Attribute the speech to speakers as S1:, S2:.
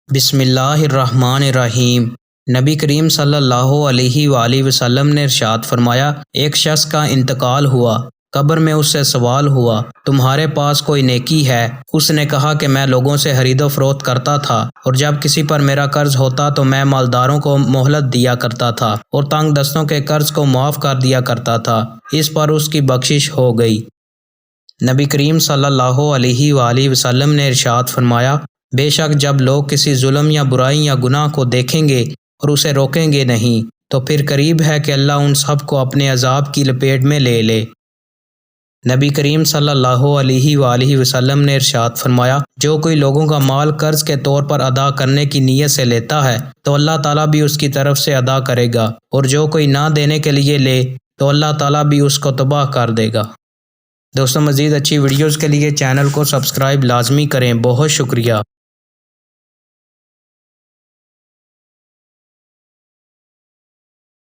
S1: بسم اللہ الرحمن الرحیم۔ نبی کریم صلی اللہ علیہ وآلہ وسلم نے ارشاد فرمایا، ایک شخص کا انتقال ہوا، قبر میں اس سے سوال ہوا، تمہارے پاس کوئی نیکی ہے؟ اس نے کہا کہ میں لوگوں سے خرید و فروخت کرتا تھا، اور جب کسی پر میرا قرض ہوتا تو میں مالداروں کو مہلت دیا کرتا تھا اور تنگ دستوں کے قرض کو معاف کر دیا کرتا تھا۔ اس پر اس کی بخشش ہو گئی۔ نبی کریم صلی اللہ علیہ وآلہ وسلم نے ارشاد فرمایا، بے شک جب لوگ کسی ظلم یا برائی یا گناہ کو دیکھیں گے اور اسے روکیں گے نہیں تو پھر قریب ہے کہ اللہ ان سب کو اپنے عذاب کی لپیٹ میں لے لے۔ نبی کریم صلی اللہ علیہ وآلہ وسلم نے ارشاد فرمایا، جو کوئی لوگوں کا مال قرض کے طور پر ادا کرنے کی نیت سے لیتا ہے تو اللہ تعالیٰ بھی اس کی طرف سے ادا کرے گا، اور جو کوئی نہ دینے کے لیے لے تو اللہ تعالیٰ بھی اس کو تباہ کر دے گا۔ دوستوں، مزید اچھی ویڈیوز کے لیے چینل کو سبسکرائب لازمی کریں۔ بہت شکریہ۔